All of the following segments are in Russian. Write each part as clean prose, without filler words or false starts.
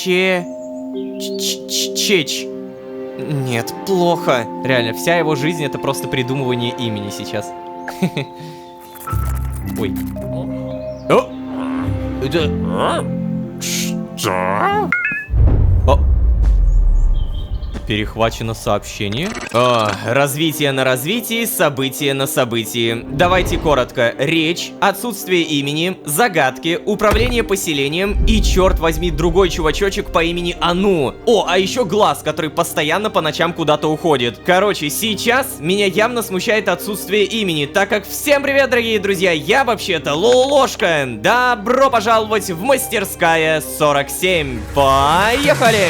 Чеч. Нет, плохо. Реально, вся его жизнь это просто придумывание имени сейчас. Ой. О! Это... Что? О. Перехвачено сообщение. Развитие на развитии, событие на событии. Давайте коротко. Речь, отсутствие имени, загадки, управление поселением и, черт возьми, другой чувачочек по имени Ану. О, а еще глаз, который постоянно по ночам куда-то уходит. Короче, сейчас меня явно смущает отсутствие имени, так как всем привет, дорогие друзья, я вообще-то Лолошка. Добро пожаловать в мастерская 47. Поехали!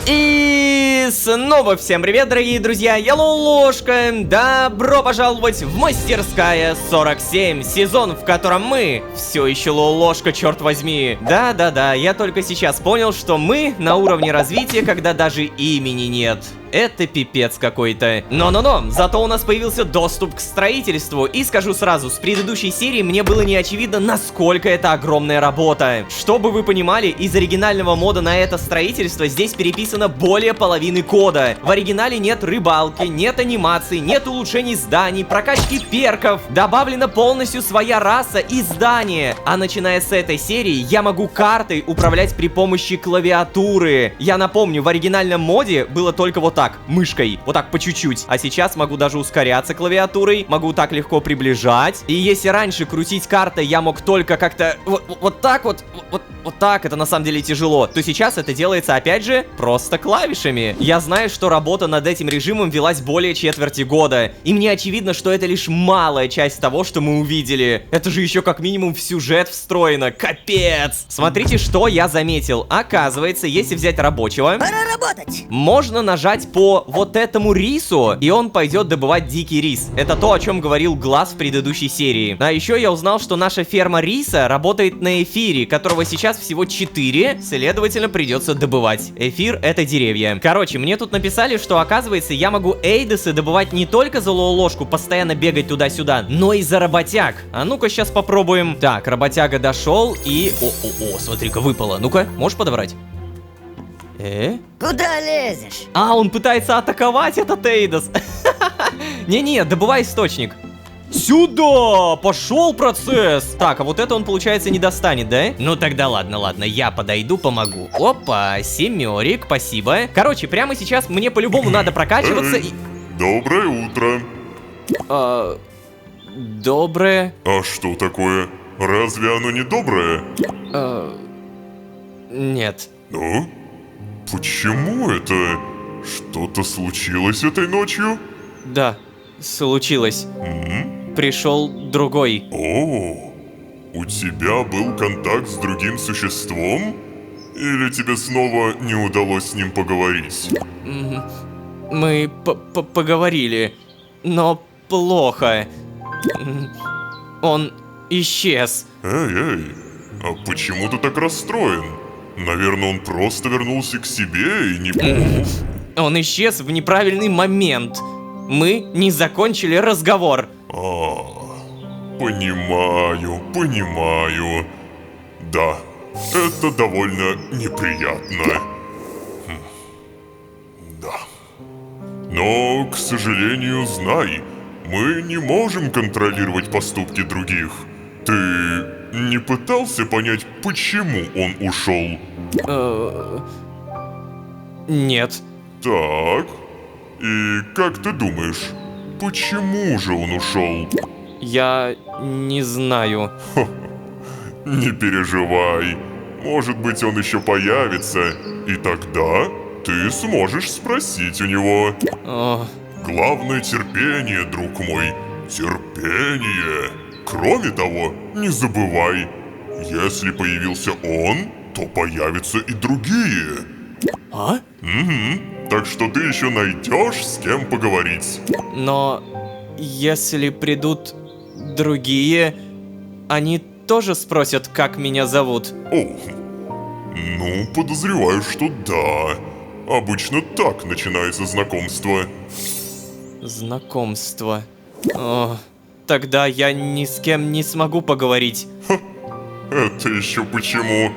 И снова всем привет, дорогие друзья, я Лолошка. Добро пожаловать в мастерская 47, сезон, в котором мы все еще Лолошка, черт возьми. Да, я только сейчас понял, что мы на уровне развития, когда даже имени нет. Это пипец какой-то. Но, зато у нас появился доступ к строительству. И скажу сразу, с предыдущей серии мне было не очевидно, насколько это огромная работа. Чтобы вы понимали, из оригинального мода на это строительство здесь переписано более половины кода. В оригинале нет рыбалки, нет анимации, нет улучшений зданий, прокачки перков. Добавлена полностью своя раса и здание. А начиная с этой серии, я могу картой управлять при помощи клавиатуры. Я напомню, в оригинальном моде было только вот так, мышкой, вот так по чуть-чуть. А сейчас могу даже ускоряться клавиатурой, могу так легко приближать. И если раньше крутить картой я мог только как-то вот так вот так, это на самом деле тяжело, то сейчас это делается опять же просто клавишами. Я знаю, что работа над этим режимом велась более четверти года, и мне очевидно, что это лишь малая часть того, что мы увидели. Это же еще как минимум в сюжет встроено, капец! Смотрите, что я заметил. Оказывается, если взять рабочего, пора работать. Можно нажать по вот этому рису, и он пойдет добывать дикий рис. Это то, о чем говорил Глаз в предыдущей серии. А еще я узнал, что наша ферма риса работает на эфире, которого сейчас всего 4, следовательно, придется добывать. Эфир — это деревья. Короче, мне тут написали, что, оказывается, я могу эйдесы добывать не только за Лолошку, постоянно бегать туда-сюда, но и за работяг. А ну-ка, сейчас попробуем. Так, работяга дошел и... О, смотри-ка, выпало. Ну-ка, можешь подобрать? Куда лезешь? А, он пытается атаковать этот Эйдос. Не-не, добывай источник. Сюда! Пошел процесс! Так, а вот это он, получается, не достанет, да? Ну тогда ладно, я подойду, помогу. Опа, семерик, спасибо. Короче, прямо сейчас мне по-любому надо прокачиваться и... Доброе утро. Доброе... А что такое? Разве оно не доброе? Нет. Ну? Почему это? Что-то случилось этой ночью? Да, случилось. Пришел другой. О, у тебя был контакт с другим существом? Или тебе снова не удалось с ним поговорить? Мы поговорили, но плохо. Он исчез. Эй, а почему ты так расстроен? Наверное, он просто вернулся к себе и не... Он исчез в неправильный момент. Мы не закончили разговор. Понимаю. Да, это довольно неприятно. Да. Но, к сожалению, знай, мы не можем контролировать поступки других. Ты не пытался понять, почему он ушел? Нет. Так. И как ты думаешь, почему же он ушел? Я не знаю. Не переживай. Может быть, он еще появится, и тогда ты сможешь спросить у него. Главное терпение, друг мой. Терпение. Кроме того, не забывай, если появился он, то появятся и другие. Так что ты еще найдешь с кем поговорить. Но если придут другие, они тоже спросят, как меня зовут. Ну, подозреваю, что да. Обычно так начинается знакомство. Знакомство. О, тогда я ни с кем не смогу поговорить. Это еще почему?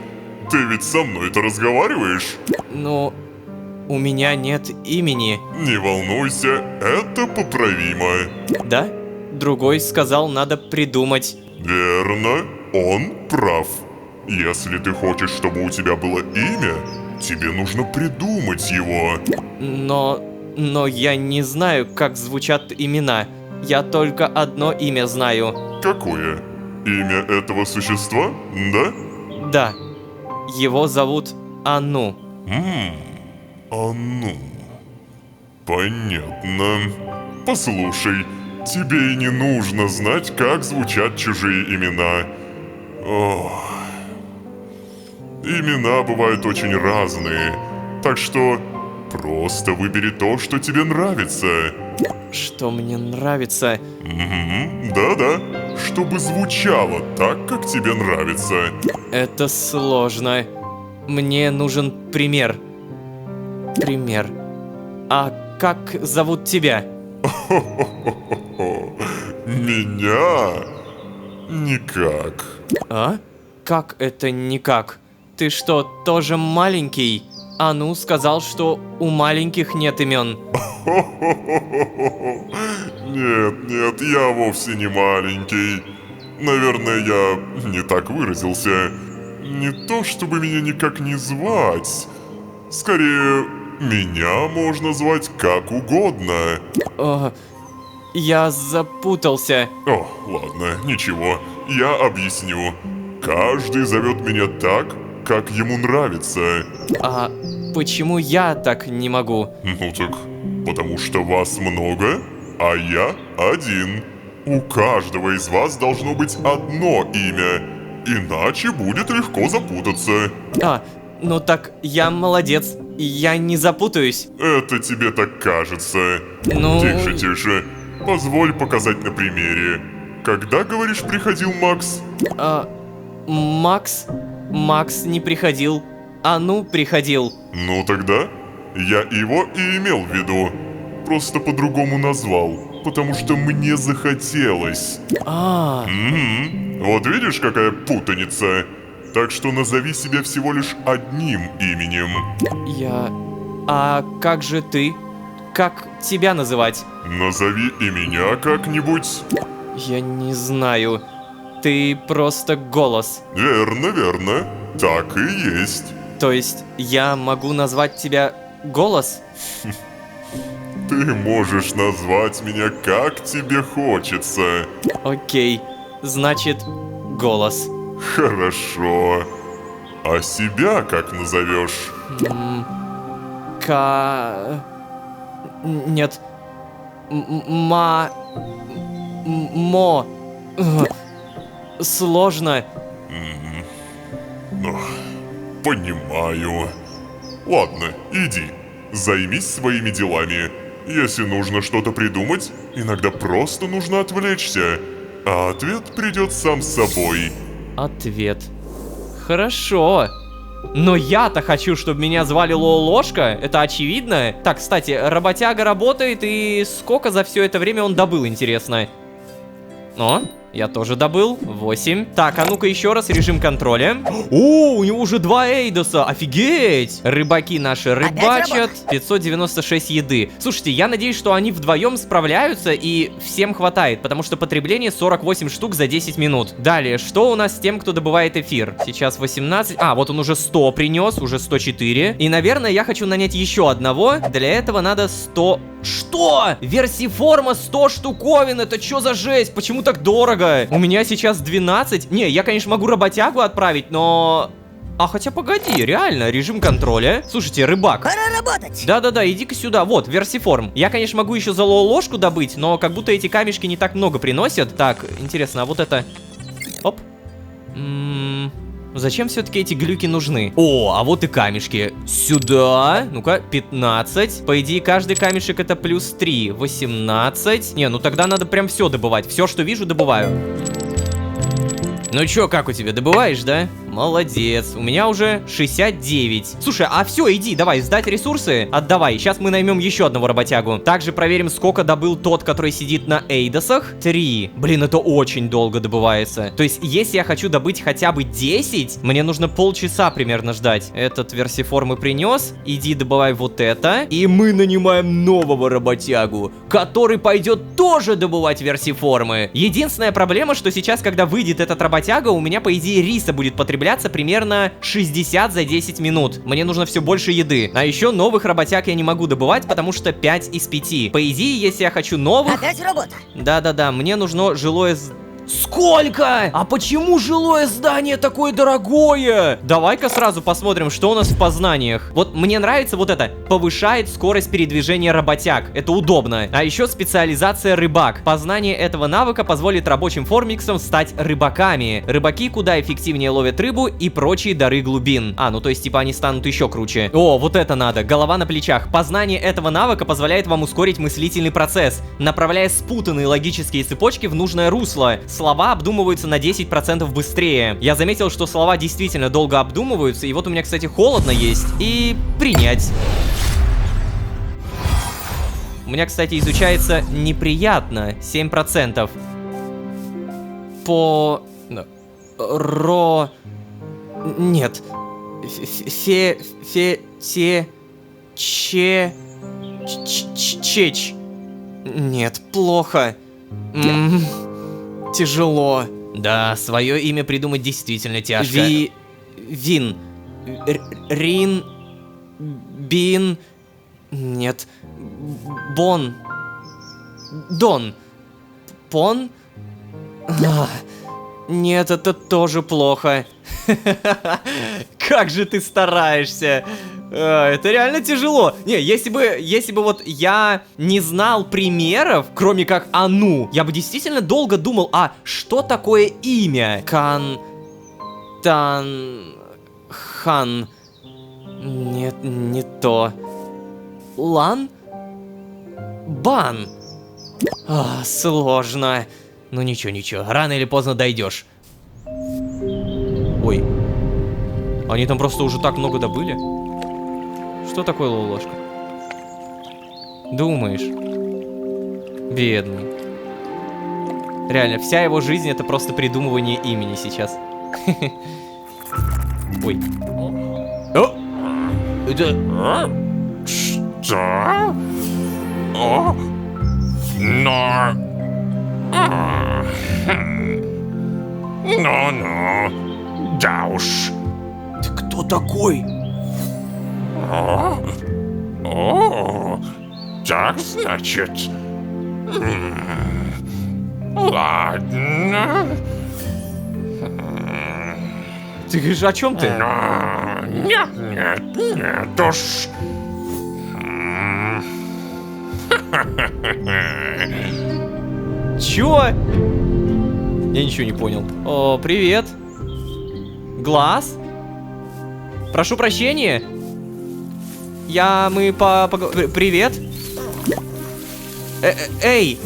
Ты ведь со мной-то разговариваешь? Ну, у меня нет имени. Не волнуйся, это поправимо. Да? Другой сказал, надо придумать. Верно, он прав. Если ты хочешь, чтобы у тебя было имя, тебе нужно придумать его. Но я не знаю, как звучат имена. Я только одно имя знаю. Какое? Имя этого существа? Да? Да. Его зовут Ану. А ну. Понятно. Послушай, тебе и не нужно знать, как звучат чужие имена. Ох. Имена бывают очень разные, так что просто выбери то, что тебе нравится. Что мне нравится? Да-да, чтобы звучало так, как тебе нравится. Это сложно. Мне нужен пример. Пример. А как зовут тебя? Меня? Никак. А? Как это никак? Ты что, тоже маленький? Ану сказал, что у маленьких нет имен. Нет, я вовсе не маленький. Наверное, я не так выразился. Не то, чтобы меня никак не звать. Скорее, меня можно звать как угодно. О, я запутался. О, ладно, ничего, я объясню. Каждый зовет меня так, как ему нравится. А почему я так не могу? Ну так, потому что вас много, а я один. У каждого из вас должно быть одно имя, иначе будет легко запутаться. Ну так я молодец. Я не запутаюсь. Это тебе так кажется. Ну... Тише. Позволь показать на примере. Когда, говоришь, приходил Макс? Макс не приходил. Ану приходил. Ну тогда, я его и имел в виду. Просто по-другому назвал, потому что мне захотелось. Вот видишь, какая путаница? Так что назови себя всего лишь одним именем. А как же ты? Как тебя называть? Назови и меня как-нибудь. Я не знаю. Ты просто голос. Верно. Так и есть. То есть я могу назвать тебя голос? Ты можешь назвать меня как тебе хочется. Окей, значит, голос. Хорошо. А себя как назовешь? Нет. Мо. Сложно. Понимаю. Ладно, иди. Займись своими делами. Если нужно что-то придумать, иногда просто нужно отвлечься. А ответ придет сам с собой. Ответ. Хорошо. Но я-то хочу, чтобы меня звали Лолошка, это очевидно. Так, кстати, работяга работает, и сколько за все это время он добыл, интересно? О, я тоже добыл. 8. Так, а ну-ка еще раз режим контроля. О, у него уже 2 Эйдоса. Офигеть! Рыбаки наши рыбачат. 596 еды. Слушайте, я надеюсь, что они вдвоем справляются и всем хватает, потому что потребление 48 штук за 10 минут. Далее, что у нас с тем, кто добывает эфир? Сейчас 18. А, вот он уже 100 принес, уже 104. И, наверное, я хочу нанять еще одного. Для этого надо 100... Что? Версиформа 100 штуковин, это что за жесть? Почему так дорого? У меня сейчас 12. Не, я, конечно, могу работягу отправить, но... А хотя погоди, реально, режим контроля. Слушайте, рыбак. Пора работать. Да-да-да, иди-ка сюда. Вот, версиформ. Я, конечно, могу еще ложку добыть, но как будто эти камешки не так много приносят. Так, интересно, а вот это... Оп. Зачем все-таки эти глюки нужны? О, а вот и камешки. Сюда. Ну-ка, 15. По идее, каждый камешек это плюс 3. 18. Не, ну тогда надо прям все добывать. Все, что вижу, добываю. Ну чё, как у тебя, добываешь, да? Молодец. У меня уже 69. Слушай, а все, иди, давай, сдать ресурсы, отдавай. Сейчас мы наймем еще одного работягу. Также проверим, сколько добыл тот, который сидит на Эйдосах. 3. Блин, это очень долго добывается. То есть, если я хочу добыть хотя бы 10, мне нужно полчаса примерно ждать. Этот версиформы принес. Иди добывай вот это. И мы нанимаем нового работягу, который пойдет тоже добывать версиформы. Единственная проблема, что сейчас, когда выйдет этот работяга, у меня, по идее, риса будет потребляться примерно 60 за 10 минут. Мне нужно все больше еды. А еще новых работяг я не могу добывать, потому что 5 из 5. По идее, если я хочу новых... Опять работа. Да-да-да, мне нужно жилое... Сколько? А почему жилое здание такое дорогое? Давай-ка сразу посмотрим, что у нас в познаниях. Вот мне нравится вот это. Повышает скорость передвижения работяг. Это удобно. А еще специализация рыбак. Познание этого навыка позволит рабочим формиксам стать рыбаками. Рыбаки куда эффективнее ловят рыбу и прочие дары глубин. А, ну то есть типа они станут еще круче. О, вот это надо. Голова на плечах. Познание этого навыка позволяет вам ускорить мыслительный процесс, направляя спутанные логические цепочки в нужное русло. Слова обдумываются на 10% быстрее. Я заметил, что слова действительно долго обдумываются, и вот у меня, кстати, холодно есть. И принять. У меня, кстати, изучается неприятно. 7%. По... Ро... Нет. Фе... Те... Чеч. Нет, плохо. Тяжело. Да, свое имя придумать действительно тяжко. Вин. Рин. Бин. Нет. Бон. Дон. Пон. Нет, это тоже плохо. Как же ты стараешься. Это реально тяжело. Не, если бы вот я не знал примеров, кроме как Ану, я бы действительно долго думал, а что такое имя? Хан. Нет, не то. Лан? Бан. Сложно. Ну ничего, рано или поздно дойдешь. Ой. Они там просто уже так много добыли. Что такое Лолошка? Думаешь? Бедный. Реально, вся его жизнь это просто придумывание имени сейчас. Ой. О! Это... Что? О? Но... Ну-ну. Да уж. Ты кто такой? О, так значит. Ладно. Ты говоришь, о чем ты? Нет уж. Чё? Я ничего не понял. О, привет. Глаз? Прошу прощения. Мы Привет. Эй.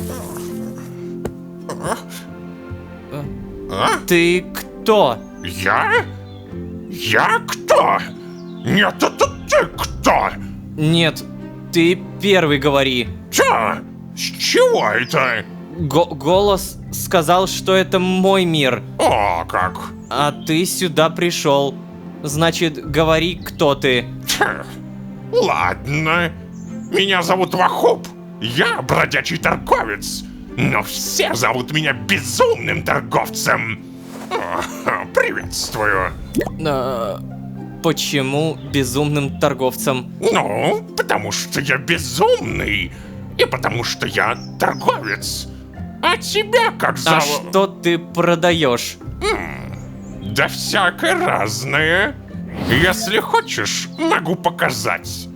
Ты кто? Я? Я кто? Нет, это ты кто? Нет, ты первый говори. Чё? С чего это? Голос сказал, что это мой мир. О, как? А ты сюда пришел. Значит, говори, кто ты. Ладно. Меня зовут Вахуб. Я бродячий торговец. Но все зовут меня безумным торговцем. Приветствую. Почему безумным торговцем? Ну, потому что я безумный. И потому что я торговец. А тебя как зовут? А что ты продаешь? Да всякое разное. Если хочешь, могу показать.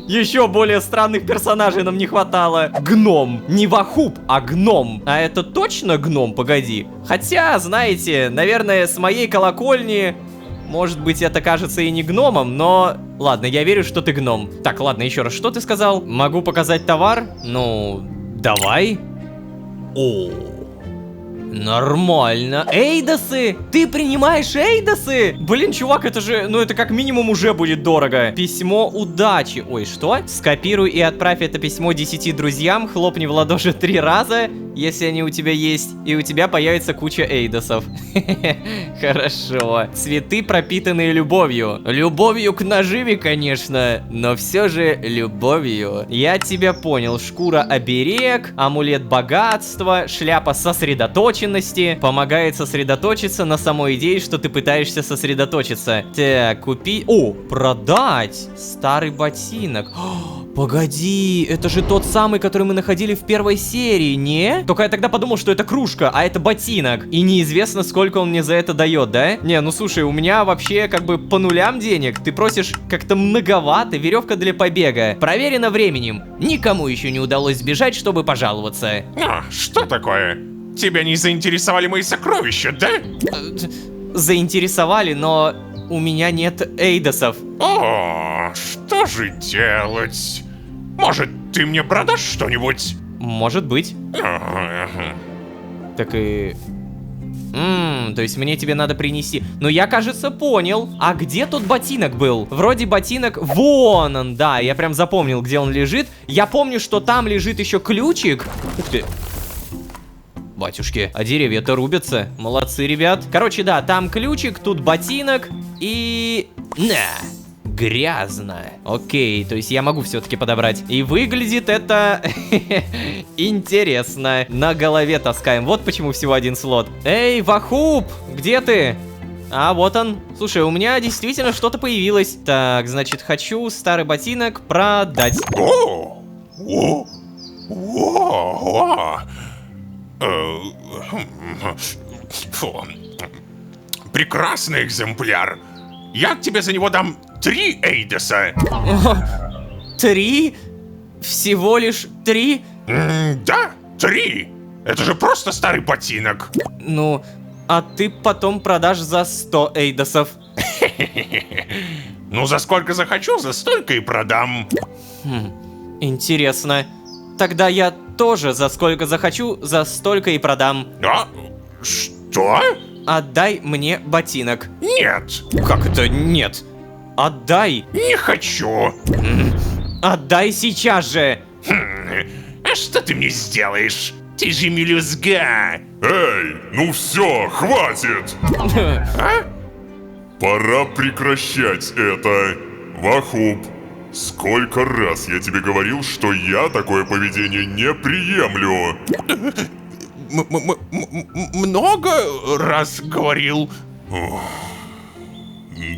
Еще более странных персонажей нам не хватало. Гном. Не Вахуб, а гном. А это точно гном? Погоди. Хотя, знаете, наверное, с моей колокольни... Может быть, это кажется и не гномом, но... Ладно, я верю, что ты гном. Так, ладно, еще раз, что ты сказал? Могу показать товар? Ну, давай. О, Нормально. Эйдосы? Ты принимаешь эйдосы? Блин, чувак, это же, ну это как минимум уже будет дорого. Письмо удачи. Ой, что? Скопируй и отправь это письмо 10 друзьям, хлопни в ладоши 3 раза, если они у тебя есть, и у тебя появится куча эйдосов. Хорошо. Цветы, пропитанные любовью. Любовью к наживе, конечно, но все же любовью. Я тебя понял. Шкура-оберег, амулет богатства, шляпа сосредоточенности. Помогает сосредоточиться на самой идее, что ты пытаешься сосредоточиться. Так, купить... О, продать! Старый ботинок. Погоди, это же тот самый, который мы находили в первой серии, не? Только я тогда подумал, что это кружка, а это ботинок. И неизвестно, сколько он мне за это дает, да? Не, ну слушай, у меня вообще как бы по нулям денег. Ты просишь как-то многовато, веревка для побега. Проверено временем. Никому еще не удалось сбежать, чтобы пожаловаться. А, что такое? Тебя не заинтересовали мои сокровища, да? Заинтересовали, но у меня нет эйдосов. О, что же делать? Может, ты мне продашь что-нибудь? Может быть. Ага. Так и... то есть мне тебе надо принести. Но я, кажется, понял. А где тот ботинок был? Вроде ботинок... Вон он, да. Я прям запомнил, где он лежит. Я помню, что там лежит еще ключик. Ух ты. Батюшки, а деревья-то рубятся. Молодцы, ребят. Короче, да, там ключик, тут ботинок. И... грязно. Окей, то есть я могу все-таки подобрать. И выглядит это интересно. На голове таскаем. Вот почему всего один слот. Эй, Вахуб, где ты? А, вот он. Слушай, у меня действительно что-то появилось. Так, значит, хочу старый ботинок продать. Фу. Прекрасный экземпляр. Я тебе за него дам 3 эйдоса. 3? Всего лишь 3? Да, 3. Это же просто старый ботинок. Ну, а ты потом продашь за 100 эйдосов. Ну, за сколько захочу, за столько и продам. Интересно. Тогда я тоже за сколько захочу, за столько и продам. А? Что? Отдай мне ботинок. Нет. Как это нет? Отдай. Не хочу. Отдай сейчас же. А что ты мне сделаешь? Ты же мелюзга. Эй, ну все, хватит! А? Пора прекращать это. Вахуб, сколько раз я тебе говорил, что я такое поведение не приемлю. Много раз говорил.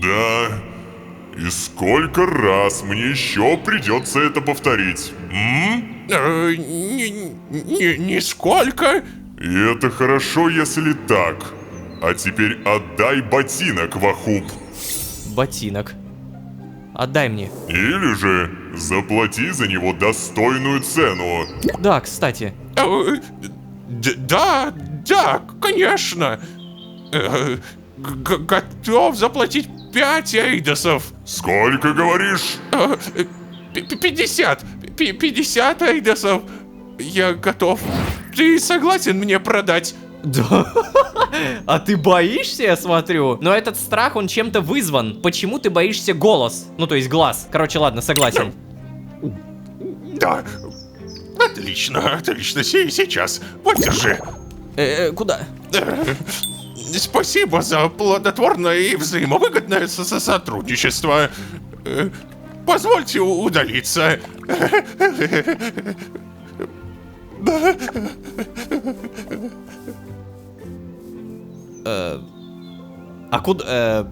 Да. И сколько раз мне еще придется это повторить? Нисколько. И это хорошо, если так. А теперь отдай ботинок, Вахуб. Ботинок. Отдай мне. Или же заплати за него достойную цену. Да, кстати. Да, конечно. Готов заплатить 5 эйдосов. Сколько говоришь? 50 эйдосов. Я готов. Ты согласен мне продать? Да. А ты боишься, я смотрю? Но этот страх, он чем-то вызван. Почему ты боишься голос? Ну, то есть глаз. Короче, ладно, согласен. Да. Отлично. Сейчас. Вот, держи. Куда? Спасибо за плодотворное и взаимовыгодное сотрудничество. Позвольте удалиться. А куда?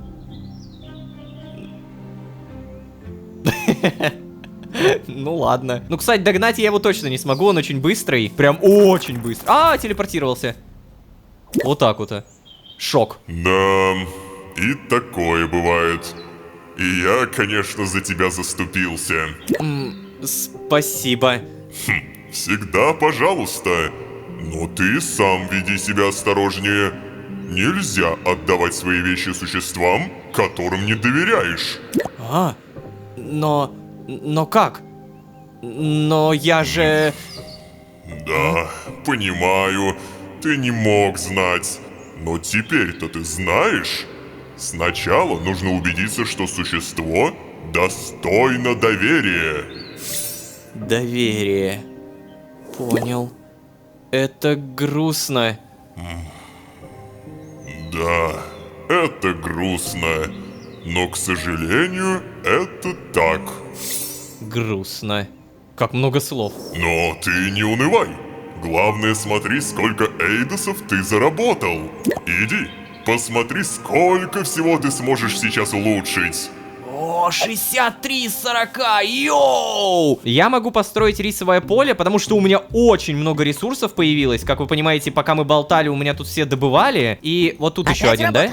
Ну ладно. Ну, кстати, догнать я его точно не смогу, он очень быстрый. Прям очень быстрый. А, телепортировался. Вот так вот. Шок. Да, и такое бывает. И я, конечно, за тебя заступился. Спасибо. Всегда пожалуйста. Но ты сам веди себя осторожнее. Нельзя отдавать свои вещи существам, которым не доверяешь. Но как? Но я же... Да, понимаю. ты не мог знать. Но теперь-то ты знаешь. Сначала нужно убедиться, что существо достойно доверия. Доверие. Понял. Это грустно. Да, это грустно. Но, к сожалению, это так. Грустно. Как много слов. Но ты не унывай. Главное, смотри, сколько эйдосов ты заработал. Иди, посмотри, сколько всего ты сможешь сейчас улучшить. О, 63 из 40, йоу! Я могу построить рисовое поле, потому что у меня очень много ресурсов появилось. Как вы понимаете, пока мы болтали, у меня тут все добывали. И вот тут еще один, да?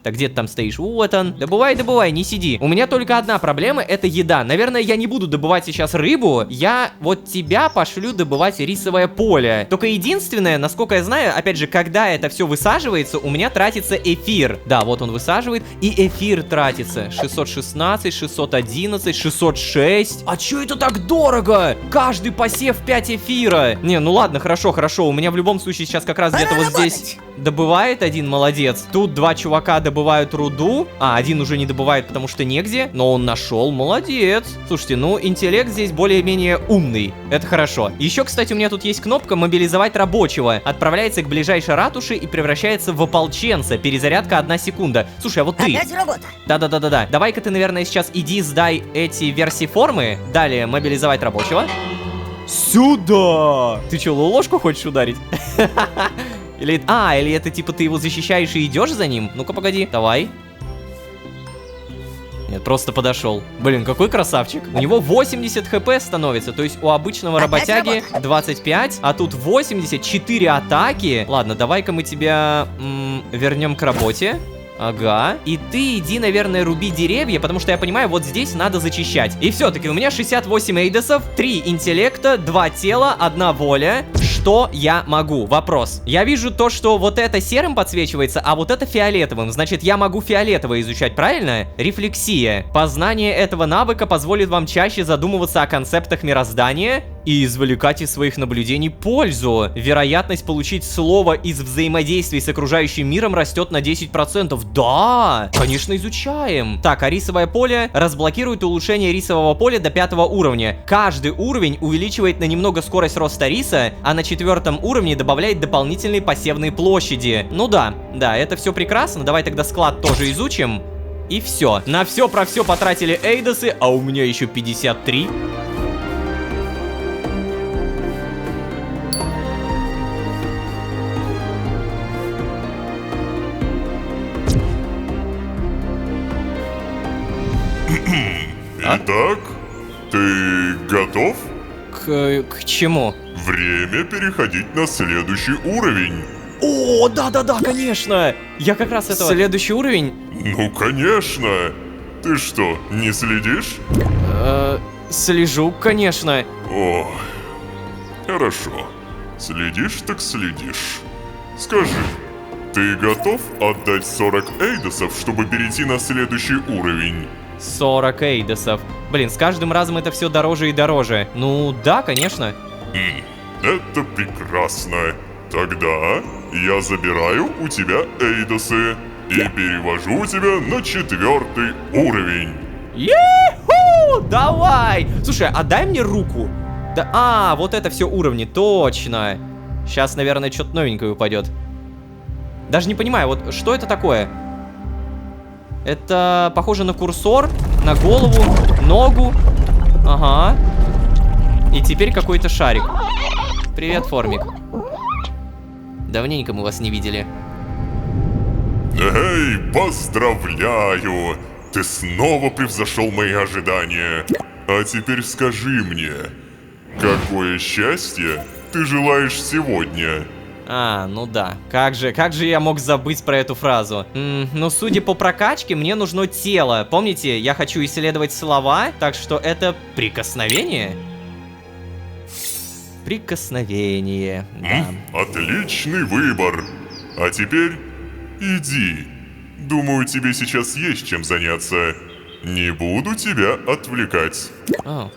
Так где ты там стоишь? Вот он. Добывай, добывай, не сиди. У меня только одна проблема, это еда. Наверное, я не буду добывать сейчас рыбу. Я вот тебя пошлю добывать рисовое поле. Только единственное, насколько я знаю, опять же, когда это все высаживается, у меня тратится эфир. Да, вот он высаживает. И эфир тратится. 616, 611, 606. А чё это так дорого? Каждый посев 5 эфира. Не, ну ладно, хорошо, хорошо. У меня в любом случае сейчас как раз где-то вот здесь добывает один, молодец. Тут два чувака добывают руду. А, один уже не добывает, потому что негде. Но он нашел, молодец. Слушайте, ну интеллект здесь более-менее умный. Это хорошо. Еще, кстати, у меня тут есть кнопка «Мобилизовать рабочего». Отправляется к ближайшей ратуше и превращается в ополченца. Перезарядка 1 секунда. Слушай, а вот ты... Опять работа. Да-да-да-да-да. Давай-ка ты, наверное, сейчас иди сдай эти версии формы. Далее «Мобилизовать рабочего». Сюда! Ты что, ложку хочешь ударить? Или это типа ты его защищаешь и идешь за ним? Ну-ка, погоди, давай. Нет, просто подошел. Блин, какой красавчик. У него 80 хп становится, то есть у обычного работяги 25, а тут 84 атаки. Ладно, давай-ка мы тебя вернем к работе. Ага. И ты иди, наверное, руби деревья, потому что я понимаю, вот здесь надо зачищать. И все-таки у меня 68 эйдосов, 3 интеллекта, 2 тела, 1 воля. Что я могу? Вопрос. Я вижу то, что вот это серым подсвечивается, а вот это фиолетовым. Значит, я могу фиолетово изучать, правильно? Рефлексия. Познание этого навыка позволит вам чаще задумываться о концептах мироздания и извлекать из своих наблюдений пользу. Вероятность получить слово из взаимодействия с окружающим миром растет на 10%. Да, конечно, изучаем. Так, а рисовое поле разблокирует улучшение рисового поля до 5 уровня. Каждый уровень увеличивает на немного скорость роста риса, а на 4 уровне добавляет дополнительные посевные площади. Ну да, это все прекрасно. Давай тогда склад тоже изучим. И все. На все про все потратили эйдосы, а у меня еще 53. Итак, ты готов? К чему? Время переходить на следующий уровень. О, да-да-да, конечно! Я как раз этого... Следующий уровень? Ну, конечно. Ты что, не следишь? Слежу, конечно. О, хорошо. Следишь, так следишь. Скажи, ты готов отдать 40 эйдосов, чтобы перейти на следующий уровень? 40 эйдосов. Блин, с каждым разом это все дороже и дороже. Ну, да, конечно. Это прекрасно. Тогда я забираю у тебя эйдосы и перевожу тебя на 4-й уровень. Еху! Давай! Слушай, а дай мне руку. Да, вот это все уровни, точно. Сейчас, наверное, что-то новенькое упадет. Даже не понимаю, вот что это такое? Это похоже на курсор, на голову, ногу. Ага. И теперь какой-то шарик. Привет, Формик. Давненько мы вас не видели. Эй, поздравляю! Ты снова превзошел мои ожидания. А теперь скажи мне, какое счастье ты желаешь сегодня? А, ну да. Как же я мог забыть про эту фразу? Ну, судя по прокачке, мне нужно тело. Помните, я хочу исследовать слова, так что это прикосновение? Прикосновение, да. Отличный выбор. А теперь иди. Думаю, тебе сейчас есть чем заняться. Не буду тебя отвлекать. О,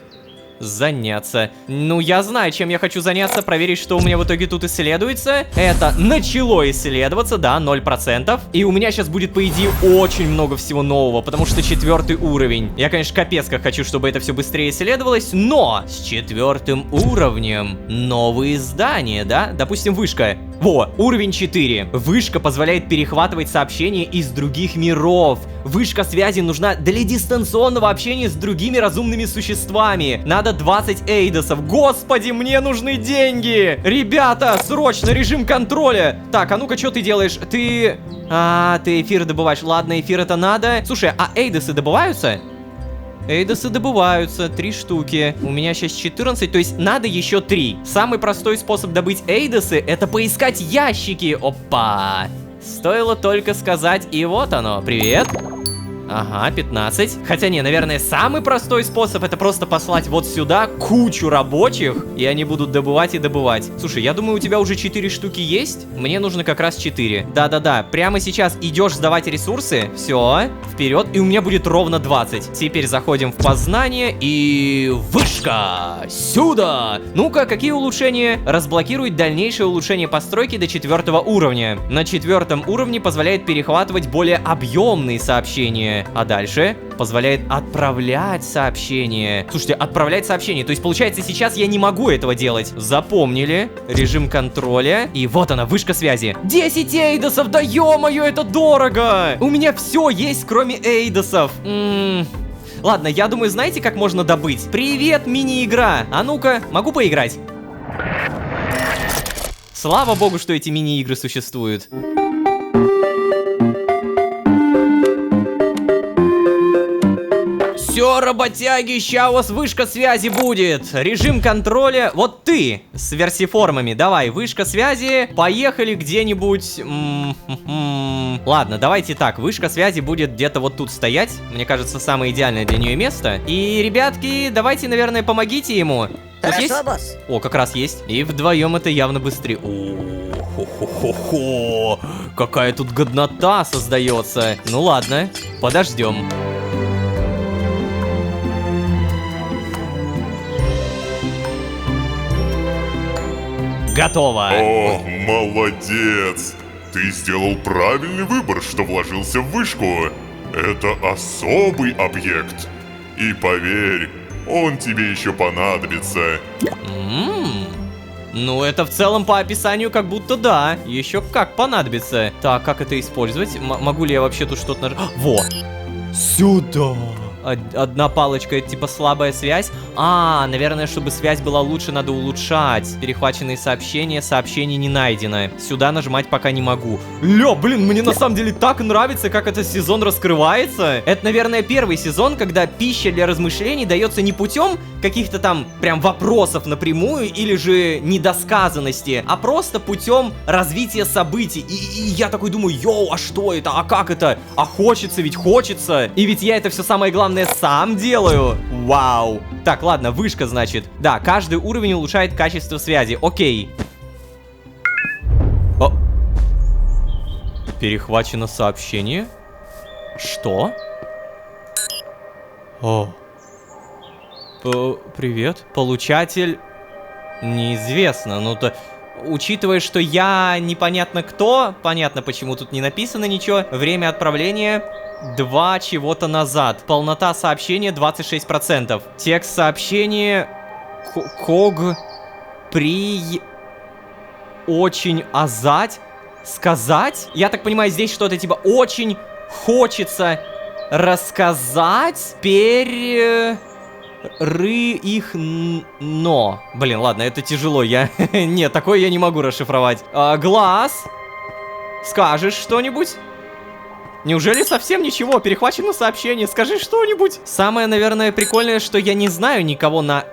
заняться. Ну, я знаю, чем я хочу заняться, проверить, что у меня в итоге тут исследуется. Это начало исследоваться, да, 0%. И у меня сейчас будет, по идее, очень много всего нового, потому что 4-й уровень. Я, конечно, капец как хочу, чтобы это все быстрее исследовалось, но с 4-м уровнем новые здания, да? Допустим, вышка. Во, уровень 4. Вышка позволяет перехватывать сообщения из других миров. Вышка связи нужна для дистанционного общения с другими разумными существами. Надо 20 эйдосов. Господи, мне нужны деньги! Ребята, срочно режим контроля. Так, а ну-ка, что ты делаешь? Ты эфир добываешь. Ладно, эфир это надо. Слушай, а эйдосы добываются? Эйдосы добываются, 3 штуки. У меня сейчас 14, то есть надо еще 3. Самый простой способ добыть эйдосы — это поискать ящики. Опа! Стоило только сказать, и вот оно. Привет. Ага, 15. Хотя не, наверное, самый простой способ — это просто послать вот сюда кучу рабочих, и они будут добывать и добывать. Слушай, я думаю, у тебя уже 4 штуки есть. Мне нужно как раз 4. Да-да-да, прямо сейчас идешь сдавать ресурсы. Все, вперед, и у меня будет ровно 20. Теперь заходим в познание и... вышка! Сюда! Ну-ка, какие улучшения? Разблокирует дальнейшее улучшение постройки до 4-го уровня. На 4-м уровне позволяет перехватывать более объемные сообщения. А дальше позволяет отправлять сообщения. Слушайте, отправлять сообщения. То есть, получается, сейчас я не могу этого делать. Запомнили. Режим контроля. И вот она, вышка связи. 10 эйдосов, да ё-моё, это дорого! У меня все есть, кроме эйдосов. Ладно, я думаю, знаете, как можно добыть? Привет, мини-игра. А ну-ка, могу поиграть? Слава богу, что эти мини-игры существуют. Все, работяги, ща у вас вышка связи будет. Режим контроля. Вот ты с версиформами. Давай, вышка связи. Поехали где-нибудь. Ладно, давайте так. Вышка связи будет где-то вот тут стоять. Мне кажется, самое идеальное для нее место. И, ребятки, давайте, наверное, помогите ему. Хорошо, есть? босс. О, как раз есть. И вдвоем это явно быстрее. О-хо-хо-хо-хо. Какая тут годнота создается. Ну ладно, подождем. Готово. О, молодец! Ты сделал правильный выбор, что вложился в вышку. Это особый объект. И поверь, он тебе еще понадобится. Ну, это в целом по описанию как будто да. Еще как понадобится. Так, как это использовать? Могу ли я вообще тут что-то нажать? Во! Сюда! Одна палочка — это типа слабая связь. Наверное, чтобы связь была лучше, надо улучшать. Перехваченные сообщения, сообщение не найдено. Сюда нажимать пока не могу. Блин, мне на самом деле так нравится, как этот сезон раскрывается. Это, наверное, первый сезон, когда пища для размышлений дается не путем каких-то там прям вопросов напрямую или же недосказанности, а просто путем развития событий. И я такой думаю, а что это? А как это? А хочется, ведь хочется. И ведь я это все самое главное сам делаю. Вау. Так, ладно, вышка, значит. Да, каждый уровень улучшает качество связи. Окей. О. Перехвачено сообщение. Что? О. Привет. Получатель неизвестно. Ну-то... Учитывая, что я непонятно кто, понятно, почему тут не написано ничего. Время отправления 2 чего-то назад. Полнота сообщения 26%. Текст сообщения очень азать. Сказать? Я так понимаю, здесь что-то типа очень хочется рассказать. Но. Блин, ладно, это тяжело, Нет, такое я не могу расшифровать. Глаз. Скажешь что-нибудь? Неужели совсем ничего? Перехвачено сообщение, скажи что-нибудь. Самое, наверное, прикольное, что я не знаю никого на.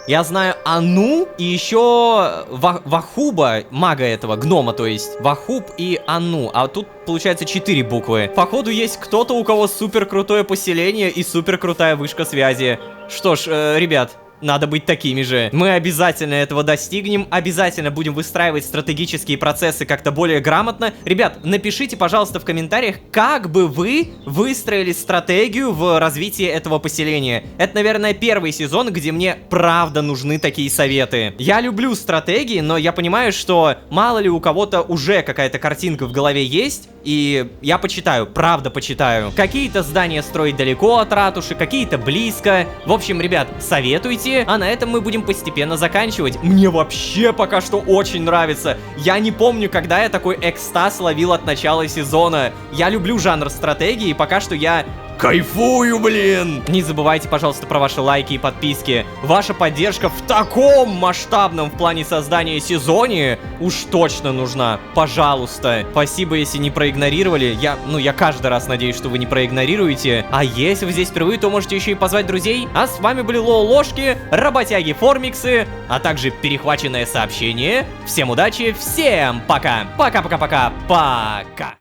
Я знаю Ану и еще Вахуба, мага этого, гнома, то есть. Вахуб и Ану. А тут, получается, 4 буквы. Походу, есть кто-то, у кого супер крутое поселение и супер крутая вышка связи. Что ж, ребят, Надо быть такими же. Мы обязательно этого достигнем, обязательно будем выстраивать стратегические процессы как-то более грамотно. Ребят, напишите, пожалуйста, в комментариях, как бы вы выстроили стратегию в развитии этого поселения. Это, наверное, первый сезон, где мне правда нужны такие советы. Я люблю стратегии, но я понимаю, что мало ли у кого-то уже какая-то картинка в голове есть, и я почитаю, правда почитаю. Какие-то здания строить далеко от ратуши, какие-то близко. В общем, ребят, советуйте. А на этом мы будем постепенно заканчивать. Мне вообще пока что очень нравится. Я не помню, когда я такой экстаз ловил от начала сезона. Я люблю жанр стратегии, и пока что я кайфую, блин! Не забывайте, пожалуйста, про ваши лайки и подписки. Ваша поддержка в таком масштабном в плане создания сезоне уж точно нужна. Пожалуйста. Спасибо, если не проигнорировали. Я каждый раз надеюсь, что вы не проигнорируете. А если вы здесь впервые, то можете еще и позвать друзей. А с вами были Лоулошки, Работяги Формиксы, а также перехваченное сообщение. Всем удачи, всем пока! Пока-пока-пока-пока!